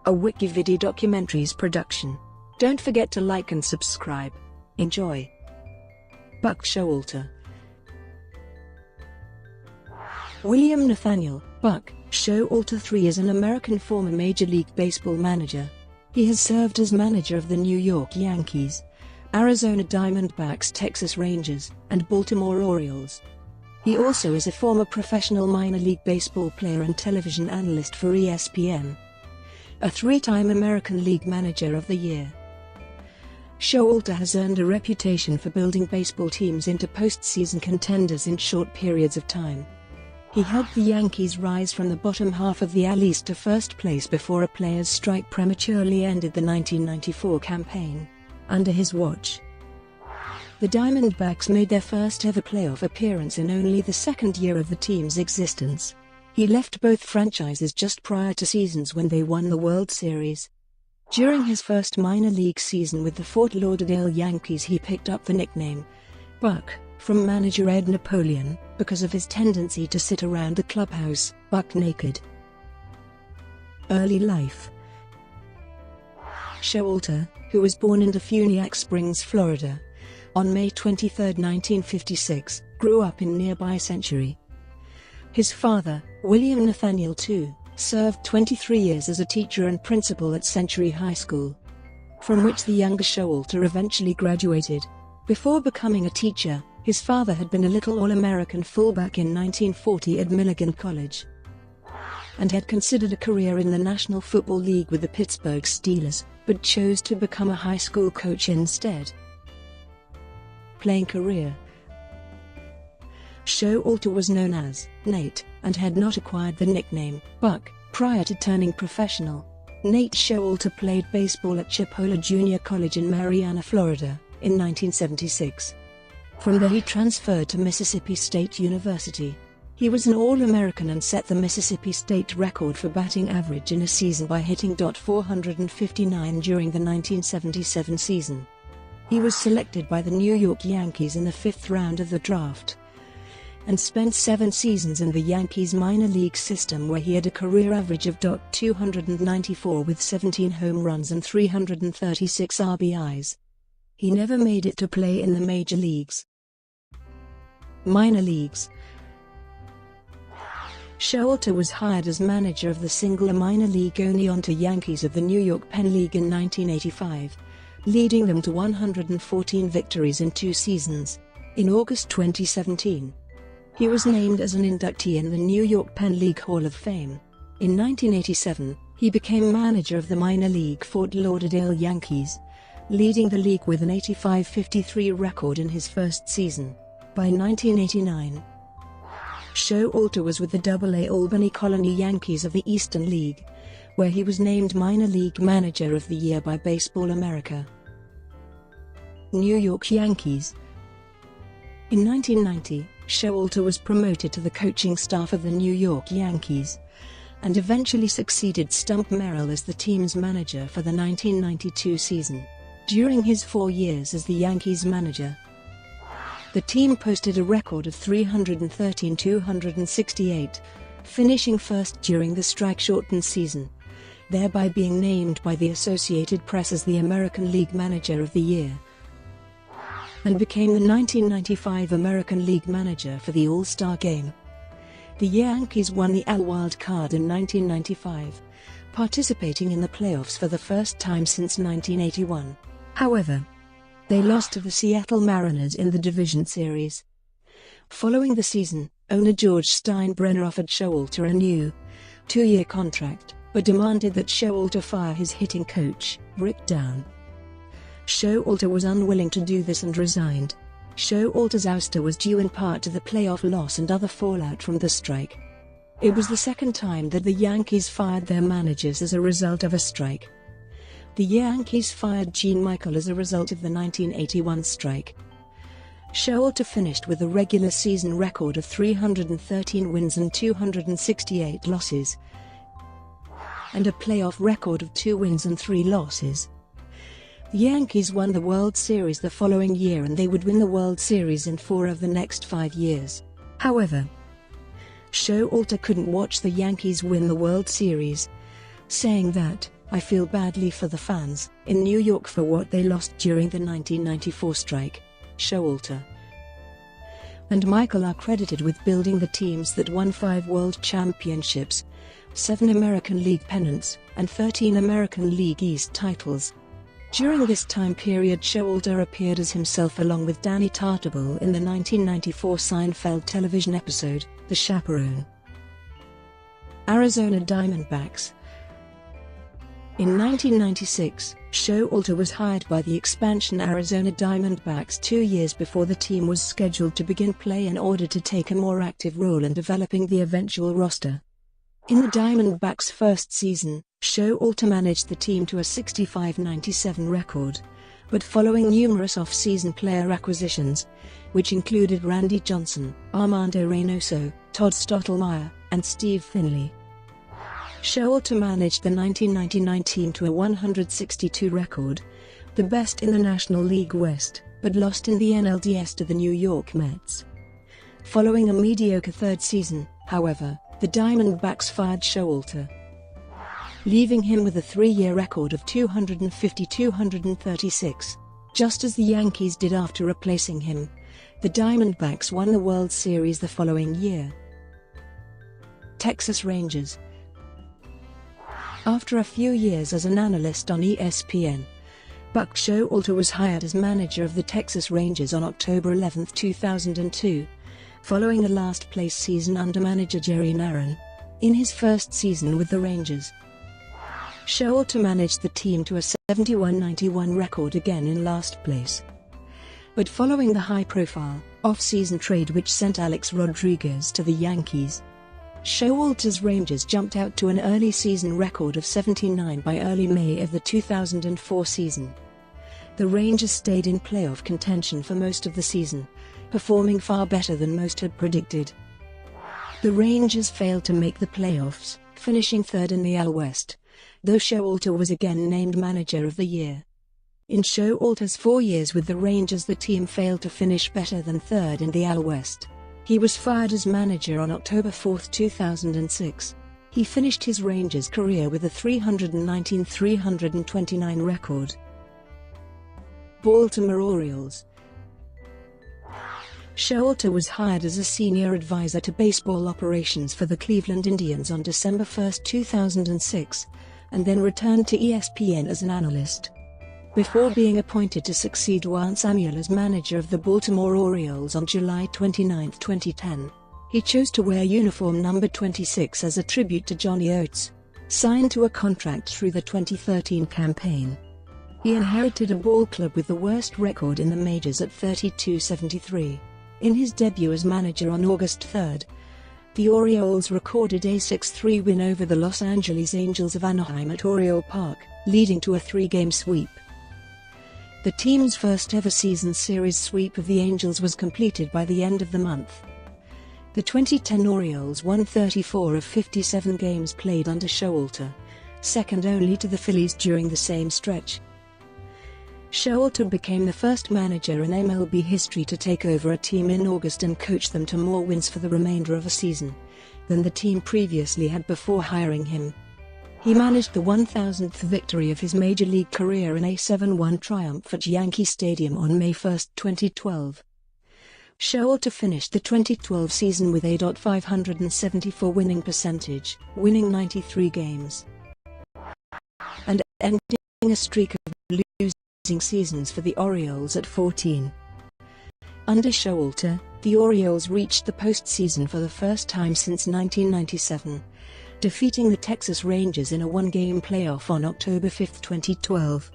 a WikiVidi documentaries production. Don't forget to like and subscribe. Enjoy. Buck Showalter. William Nathaniel Buck Showalter III is an American former Major League Baseball manager. He has served as manager of the New York Yankees, Arizona Diamondbacks, Texas Rangers, and Baltimore Orioles. He also is a former professional minor league baseball player and television analyst for ESPN. A three-time American League Manager of the Year. Showalter has earned a reputation for building baseball teams into postseason contenders in short periods of time. He helped the Yankees rise from the bottom half of the AL East to first place before a player's strike prematurely ended the 1994 campaign. Under his watch, the Diamondbacks made their first ever playoff appearance in only the second year of the team's existence. He left both franchises just prior to seasons when they won the World Series. During his first minor league season with the Fort Lauderdale Yankees, he picked up the nickname Buck from manager Ed Napoleon because of his tendency to sit around the clubhouse buck naked. Early life. Showalter, who was born in Defuniak Springs, Florida, on May 23, 1956, grew up in nearby Century. His father, William Nathaniel II, served 23 years as a teacher and principal at Century High School, from which the younger Showalter eventually graduated. Before becoming a teacher, his father had been a Little All-American fullback in 1940 at Milligan College, and had considered a career in the National Football League with the Pittsburgh Steelers, but chose to become a high school coach instead. Playing career. Showalter was known as Nate, and had not acquired the nickname Buck prior to turning professional. Nate Showalter played baseball at Chipola Junior College in Marianna, Florida, in 1976. From there he transferred to Mississippi State University. He was an All-American and set the Mississippi State record for batting average in a season by hitting .459 during the 1977 season. He was selected by the New York Yankees in the 5th round of the draft, and spent 7 seasons in the Yankees minor league system, where he had a career average of .294 with 17 home runs and 336 RBIs. He never made it to play in the major leagues. Minor leagues. Showalter was hired as manager of the single-A minor league only Yankees of the New York Penn League in 1985, leading them to 114 victories in 2 seasons. In August 2017, he was named as an inductee in the New York Penn League Hall of Fame. In 1987, he became manager of the minor league Fort Lauderdale Yankees, leading the league with an 85-53 record in his first season. By 1989, Showalter was with the AA Albany Colony Yankees of the Eastern League, where he was named Minor League Manager of the Year by Baseball America. New York Yankees. In 1990, Showalter was promoted to the coaching staff of the New York Yankees, and eventually succeeded Stump Merrill as the team's manager for the 1992 season. During his 4 years as the Yankees manager, the team posted a record of 313-268, finishing first during the strike-shortened season, thereby being named by the Associated Press as the American League Manager of the Year, and became the 1995 American League Manager for the All-Star Game. The Yankees won the AL Wild Card in 1995, participating in the playoffs for the first time since 1981. However, they lost to the Seattle Mariners in the division series. Following the season, owner George Steinbrenner offered Showalter a new 2-year contract, but demanded that Showalter fire his hitting coach, Rick Down. Showalter was unwilling to do this and resigned. Showalter's ouster was due in part to the playoff loss and other fallout from the strike. It was the second time that the Yankees fired their managers as a result of a strike. The Yankees fired Gene Michael as a result of the 1981 strike. Showalter finished with a regular season record of 313 wins and 268 losses, and a playoff record of 2 wins and 3 losses. The Yankees won the World Series the following year, and they would win the World Series in 4 of the next 5 years. However, Showalter couldn't watch the Yankees win the World Series, saying that "I feel badly for the fans in New York for what they lost during the 1994 strike." Showalter and Michael are credited with building the teams that won 5 World Championships, 7 American League pennants, and 13 American League East titles. During this time period, Showalter appeared as himself along with Danny Tartabull in the 1994 Seinfeld television episode, The Chaperone. Arizona Diamondbacks. In 1996, Showalter was hired by the expansion Arizona Diamondbacks 2 years before the team was scheduled to begin play in order to take a more active role in developing the eventual roster. In the Diamondbacks' first season, Showalter managed the team to a 65-97 record, but following numerous off-season player acquisitions, which included Randy Johnson, Armando Reynoso, Todd Stottlemyre, and Steve Finley, Showalter managed the 1999 team to a 162 record, the best in the National League West, but lost in the NLDS to the New York Mets. Following a mediocre third season, however, the Diamondbacks fired Showalter, leaving him with a 3-year record of 250-236. Just as the Yankees did after replacing him, the Diamondbacks won the World Series the following year. Texas Rangers. After a few years as an analyst on ESPN, Buck Showalter was hired as manager of the Texas Rangers on October 11, 2002, following a last-place season under manager Jerry Narron. In his first season with the Rangers, Showalter managed the team to a 71-91 record, again in last place. But following the high-profile, off-season trade which sent Alex Rodriguez to the Yankees, Showalter's Rangers jumped out to an early season record of 79 by early May of the 2004 season. The Rangers stayed in playoff contention for most of the season, performing far better than most had predicted. The Rangers failed to make the playoffs, finishing third in the AL West, though Showalter was again named Manager of the Year. In Showalter's 4 years with the Rangers, the team failed to finish better than third in the AL West. He was fired as manager on October 4, 2006. He finished his Rangers career with a 319-329 record. Baltimore Orioles. Showalter was hired as a senior advisor to baseball operations for the Cleveland Indians on December 1, 2006, and then returned to ESPN as an analyst, before being appointed to succeed Juan Samuel as manager of the Baltimore Orioles on July 29, 2010. He chose to wear uniform number 26 as a tribute to Johnny Oates, signed to a contract through the 2013 campaign. He inherited a ball club with the worst record in the majors at 32-73. In his debut as manager on August 3, the Orioles recorded a 6-3 win over the Los Angeles Angels of Anaheim at Oriole Park, leading to a 3-game sweep. The team's first-ever season series sweep of the Angels was completed by the end of the month. The 2010 Orioles won 34 of 57 games played under Showalter, second only to the Phillies during the same stretch. Showalter became the first manager in MLB history to take over a team in August and coach them to more wins for the remainder of a season than the team previously had before hiring him. He managed the 1,000th victory of his major league career in a 7-1 triumph at Yankee Stadium on May 1, 2012. Showalter finished the 2012 season with a .574 winning percentage, winning 93 games, and ending a streak of losing seasons for the Orioles at 14. Under Showalter, the Orioles reached the postseason for the first time since 1997, defeating the Texas Rangers in a 1-game playoff on October 5, 2012.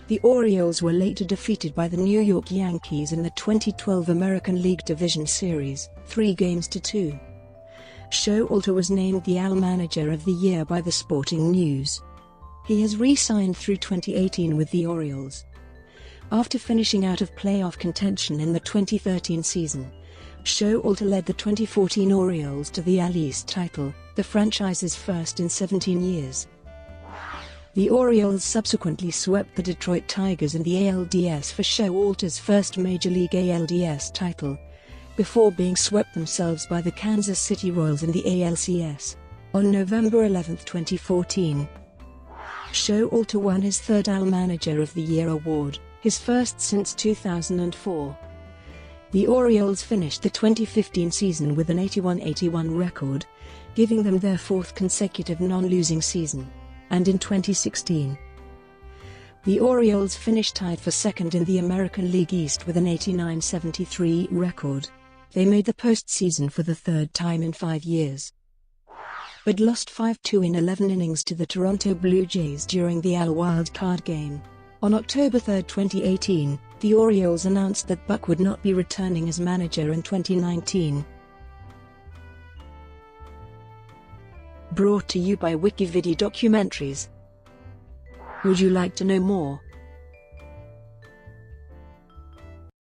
The Orioles were later defeated by the New York Yankees in the 2012 American League Division Series, 3-2. Showalter was named the AL Manager of the Year by The Sporting News. He has re-signed through 2018 with the Orioles. After finishing out of playoff contention in the 2013 season, Showalter led the 2014 Orioles to the AL East title, the franchise's first in 17 years. The Orioles subsequently swept the Detroit Tigers in the ALDS for Showalter's first Major League ALDS title, before being swept themselves by the Kansas City Royals in the ALCS on November 11, 2014. Showalter won his third AL Manager of the Year award, his first since 2004. The Orioles finished the 2015 season with an 81-81 record, giving them their fourth consecutive non-losing season. And in 2016, the Orioles finished tied for second in the American League East with an 89-73 record. They made the postseason for the third time in 5 years, but lost 5-2 in 11 innings to the Toronto Blue Jays during the AL wildcard game. On October 3, 2018, the Orioles announced that Buck would not be returning as manager in 2019. Brought to you by WikiVidi Documentaries. Would you like to know more?